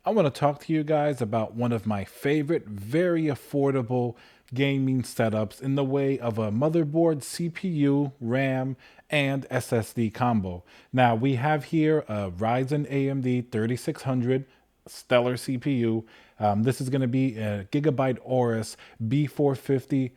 I want to talk to you guys about one of my favorite, very affordable gaming setups in the way of a motherboard, CPU, RAM, and SSD combo. Now, we have here a Ryzen AMD 3600 stellar CPU. This is going to be a Gigabyte Aorus b450i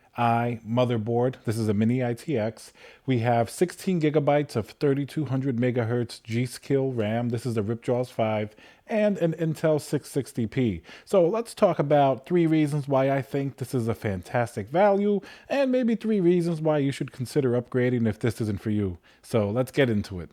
motherboard. This is a Mini-Itx. We have 16 gigabytes of 3200 megahertz G-Skill RAM. This is the Ripjaws V and an Intel 660p. So let's talk about 3 reasons why I think this is a fantastic value and maybe 3 reasons why you should consider upgrading if this isn't for you. So let's get into it.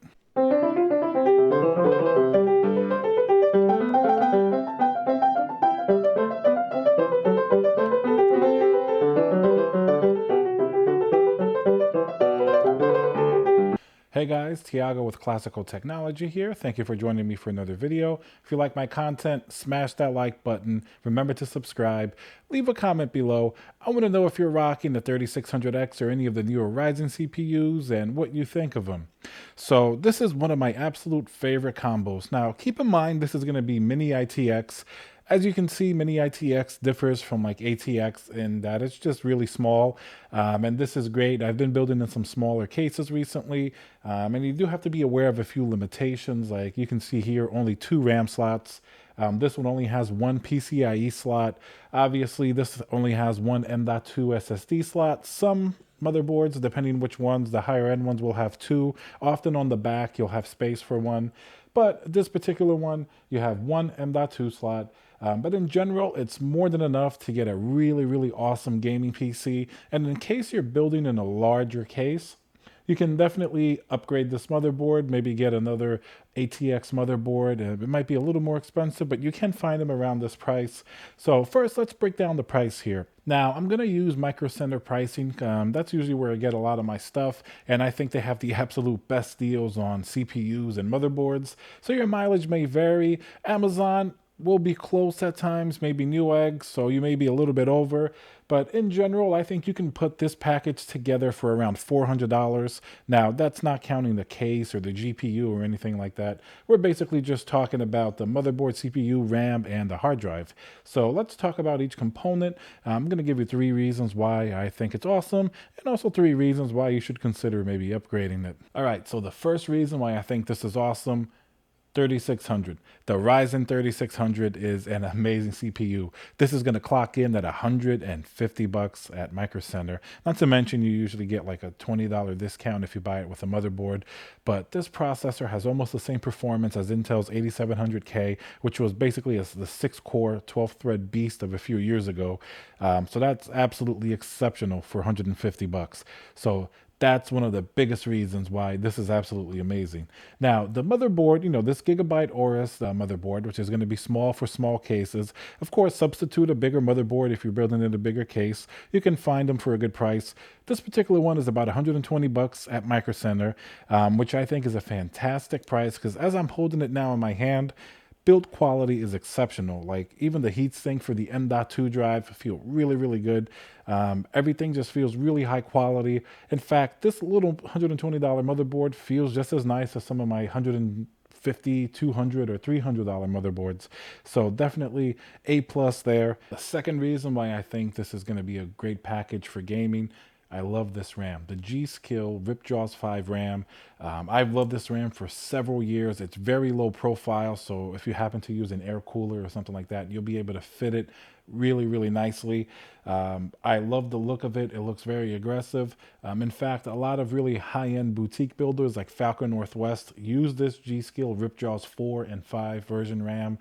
Hey guys, Tiago with Classical Technology here. Thank you for joining me for another video. If you like my content, smash that like button. Remember to subscribe. Leave a comment below. I want to know if you're rocking the 3600X or any of the newer Ryzen CPUs and what you think of them. So this is one of my absolute favorite combos. Now keep in mind this is going to be Mini-Itx. As you can see, Mini-Itx differs from like ATX in that it's just really small, and this is great. I've been building in some smaller cases recently, and you do have to be aware of a few limitations. Like you can see here, only 2 RAM slots. This one only has 1 PCIe slot. Obviously, this only has 1 M.2 SSD slot. Some motherboards, depending which ones, the higher end ones will have 2. Often on the back, you'll have space for 1. But this particular one, you have 1 M.2 slot. But in general, it's more than enough to get a really, really awesome gaming PC. And in case you're building in a larger case, you can definitely upgrade this motherboard, maybe get another ATX motherboard. It might be a little more expensive, but you can find them around this price. So first, let's break down the price here. Now, I'm going to use Micro Center pricing. That's usually where I get a lot of my stuff, and I think they have the absolute best deals on CPUs and motherboards. So your mileage may vary. Amazon will be close at times, maybe Newegg, so you may be a little bit over. But in general, I think you can put this package together for around $400. Now, that's not counting the case or the GPU or anything like that. We're basically just talking about the motherboard, CPU, RAM, and the hard drive. So let's talk about each component. I'm going to give you 3 reasons why I think it's awesome, and also 3 reasons why you should consider maybe upgrading it. All right, so the first reason why I think this is awesome: 3600. The Ryzen 3600 is an amazing CPU. This is going to clock in at $150 at Micro Center. Not to mention you usually get like a $20 discount if you buy it with a motherboard. But this processor has almost the same performance as Intel's 8700K, which was basically the 6-core, 12-thread beast of a few years ago. So that's absolutely exceptional for $150. So that's one of the biggest reasons why this is absolutely amazing. Now, the motherboard, this Gigabyte Aorus motherboard, which is going to be small for small cases. Of course, substitute a bigger motherboard if you're building in a bigger case. You can find them for a good price. This particular one is about $120 at Micro Center, which I think is a fantastic price because as I'm holding it now in my hand, build quality is exceptional. Like even the heatsink for the M.2 drive feel really, really good. Everything just feels really high quality. In fact, this little $120 motherboard feels just as nice as some of my $150, $200, or $300 motherboards. So definitely A plus there. The second reason why I think this is going to be a great package for gaming: I love this RAM, the G-Skill Ripjaws V RAM. I've loved this RAM for several years. It's very low profile, so if you happen to use an air cooler or something like that, you'll be able to fit it really, really nicely. I love the look of it. It looks very aggressive. In fact, a lot of really high-end boutique builders like Falcon Northwest use this G-Skill Ripjaws 4 and 5 version RAM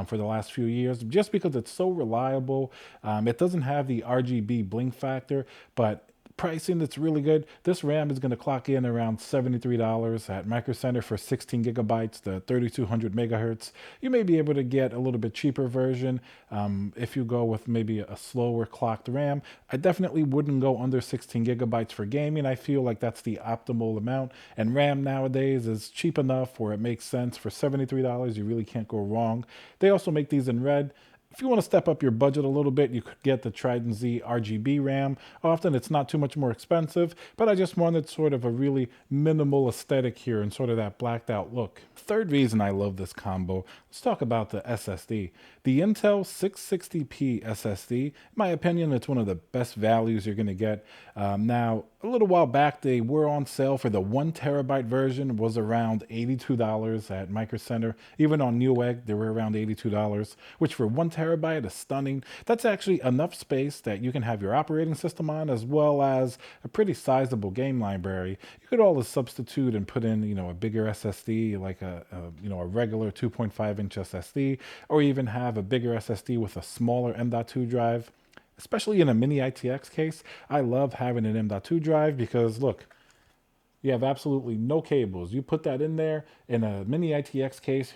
for the last few years, just because it's so reliable. It doesn't have the RGB blink factor, but pricing that's really good. This RAM is going to clock in around $73 at Micro Center for 16 gigabytes, the 3200 megahertz. You may be able to get a little bit cheaper version if you go with maybe a slower clocked RAM. I definitely wouldn't go under 16 gigabytes for gaming. I feel like that's the optimal amount, and RAM nowadays is cheap enough where it makes sense. For $73, you really can't go wrong. They also make these in red. If you want to step up your budget a little bit, you could get the Trident Z RGB RAM. Often it's not too much more expensive, but I just wanted sort of a really minimal aesthetic here and sort of that blacked out look. Third reason I love this combo, let's talk about the SSD. The Intel 660p SSD, in my opinion, it's one of the best values you're going to get. Now, a little while back, they were on sale for the 1 TB version, was around $82 at Micro Center. Even on Newegg, they were around $82, which for 1 TB is stunning. That's actually enough space that you can have your operating system on, as well as a pretty sizable game library. You could always substitute and put in, a bigger SSD, like a regular 2.5-inch SSD, or even have a bigger SSD with a smaller M.2 drive. Especially in a Mini-Itx case, I love having an M.2 drive because, look, you have absolutely no cables. You put that in there. In a Mini-Itx case,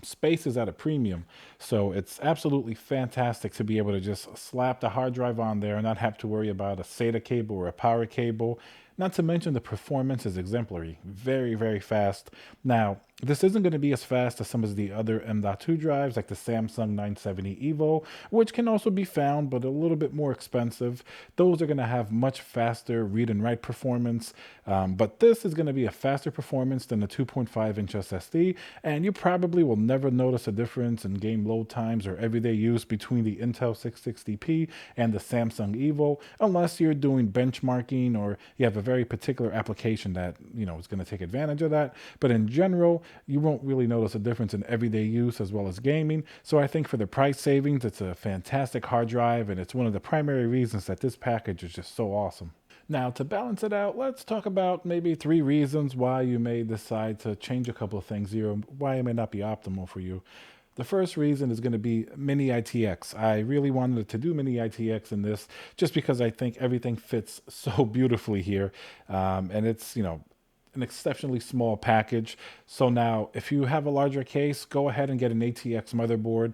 space is at a premium. So it's absolutely fantastic to be able to just slap the hard drive on there and not have to worry about a SATA cable or a power cable. Not to mention the performance is exemplary. Very, very fast. Now, this isn't going to be as fast as some of the other M.2 drives like the Samsung 970 EVO, which can also be found, but a little bit more expensive. Those are going to have much faster read and write performance, but this is going to be a faster performance than the 2.5-inch SSD, and you probably will never notice a difference in game load times or everyday use between the Intel 660p and the Samsung EVO, unless you're doing benchmarking or you have a very particular application that is going to take advantage of that. But in general, you won't really notice a difference in everyday use as well as gaming. So I think for the price savings, it's a fantastic hard drive, and it's one of the primary reasons that this package is just so awesome. Now, to balance it out, let's talk about maybe 3 reasons why you may decide to change a couple of things here, why it may not be optimal for you. The first reason is going to be Mini-Itx. I really wanted to do Mini-Itx in this just because I think everything fits so beautifully here. And it's, an exceptionally small package. So now if you have a larger case, go ahead and get an ATX motherboard.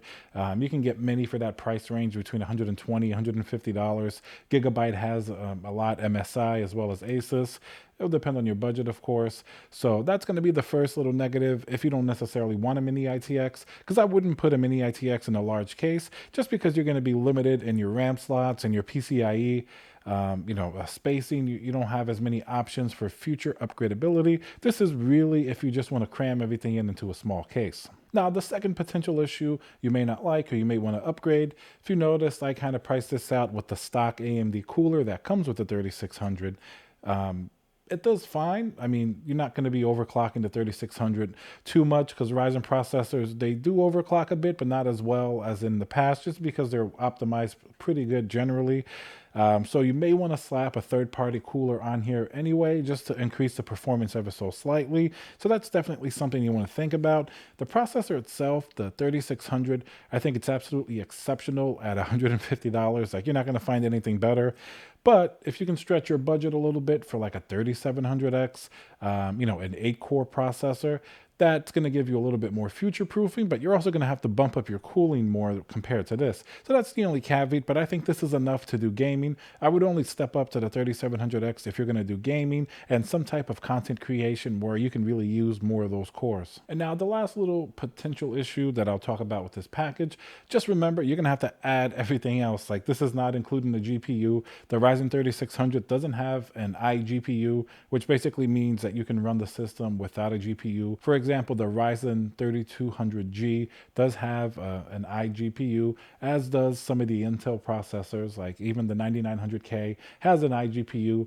You can get many for that price range between $120, $150. Gigabyte has a lot, MSI as well as Asus. It'll depend on your budget, of course. So that's going to be the first little negative if you don't necessarily want a Mini-Itx, because I wouldn't put a Mini-Itx in a large case just because you're going to be limited in your RAM slots and your PCIe. Spacing, you don't have as many options for future upgradability. This is really if you just want to cram everything into a small case. Now, the second potential issue you may not like or you may want to upgrade, if you notice, I kind of priced this out with the stock AMD cooler that comes with the 3600. It does fine. I mean, you're not going to be overclocking the 3600 too much because Ryzen processors, they do overclock a bit, but not as well as in the past, just because they're optimized pretty good generally. So you may want to slap a third-party cooler on here anyway, just to increase the performance ever so slightly. So that's definitely something you want to think about. The processor itself, the 3600, I think it's absolutely exceptional at $150. Like, you're not going to find anything better. But if you can stretch your budget a little bit for like a 3700X, an 8-core processor, that's going to give you a little bit more future proofing, but you're also going to have to bump up your cooling more compared to this. So that's the only caveat, but I think this is enough to do gaming. I would only step up to the 3700X if you're going to do gaming and some type of content creation where you can really use more of those cores. And now the last little potential issue that I'll talk about with this package, just remember you're going to have to add everything else. Like, this is not including the GPU. The Ryzen 3600 doesn't have an iGPU, which basically means that you can run the system without a GPU. For example, the Ryzen 3200G does have an iGPU, as does some of the Intel processors, like even the 9900K has an iGPU.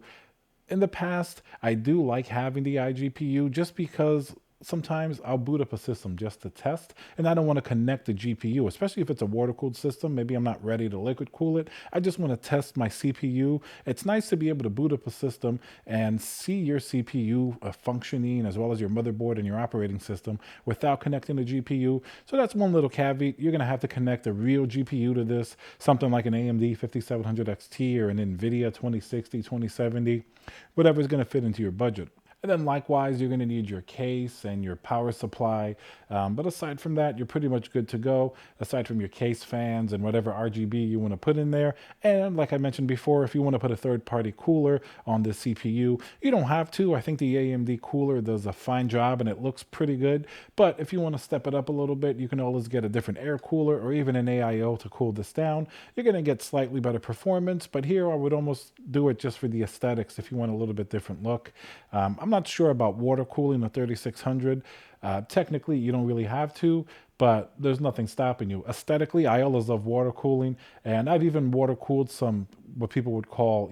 In the past, I do like having the iGPU just because sometimes I'll boot up a system just to test, and I don't want to connect the GPU, especially if it's a water-cooled system. Maybe I'm not ready to liquid cool it. I just want to test my CPU. It's nice to be able to boot up a system and see your CPU functioning as well as your motherboard and your operating system without connecting the GPU. So that's one little caveat. You're going to have to connect a real GPU to this, something like an AMD 5700 XT or an NVIDIA 2060, 2070, whatever is going to fit into your budget. And then likewise, you're going to need your case and your power supply. But aside from that, you're pretty much good to go, aside from your case fans and whatever RGB you want to put in there. And like I mentioned before, if you want to put a third-party cooler on this CPU, you don't have to. I think the AMD cooler does a fine job and it looks pretty good. But if you want to step it up a little bit, you can always get a different air cooler or even an AIO to cool this down. You're going to get slightly better performance, but here I would almost do it just for the aesthetics if you want a little bit different look. I'm not sure about water cooling the 3600. Technically, you don't really have to, but there's nothing stopping you. Aesthetically, I always love water cooling, and I've even water cooled some what people would call,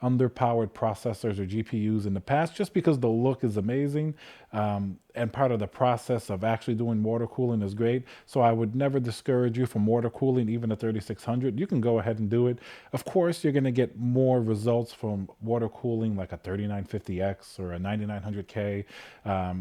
underpowered processors or GPUs in the past, just because the look is amazing, and part of the process of actually doing water cooling is great. So I would never discourage you from water cooling, even a 3600. You can go ahead and do it. Of course, you're going to get more results from water cooling, like a 3950X or a 9900K.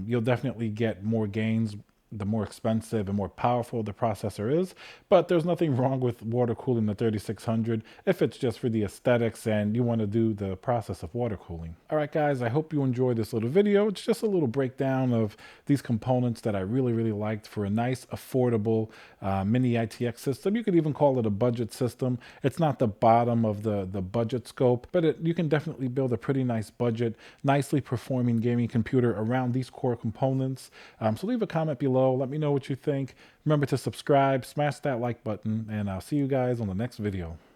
You'll definitely get more gains the more expensive and more powerful the processor is, but there's nothing wrong with water cooling the 3600 if it's just for the aesthetics and you want to do the process of water cooling. All right, guys, I hope you enjoyed this little video. It's just a little breakdown of these components that I really liked for a nice, affordable Mini-Itx system. You could even call it a budget system. It's not the bottom of the budget scope, but you can definitely build a pretty nice budget, nicely performing gaming computer around these core components. So leave a comment below. Let me know what you think. Remember to subscribe, smash that like button, and I'll see you guys on the next video.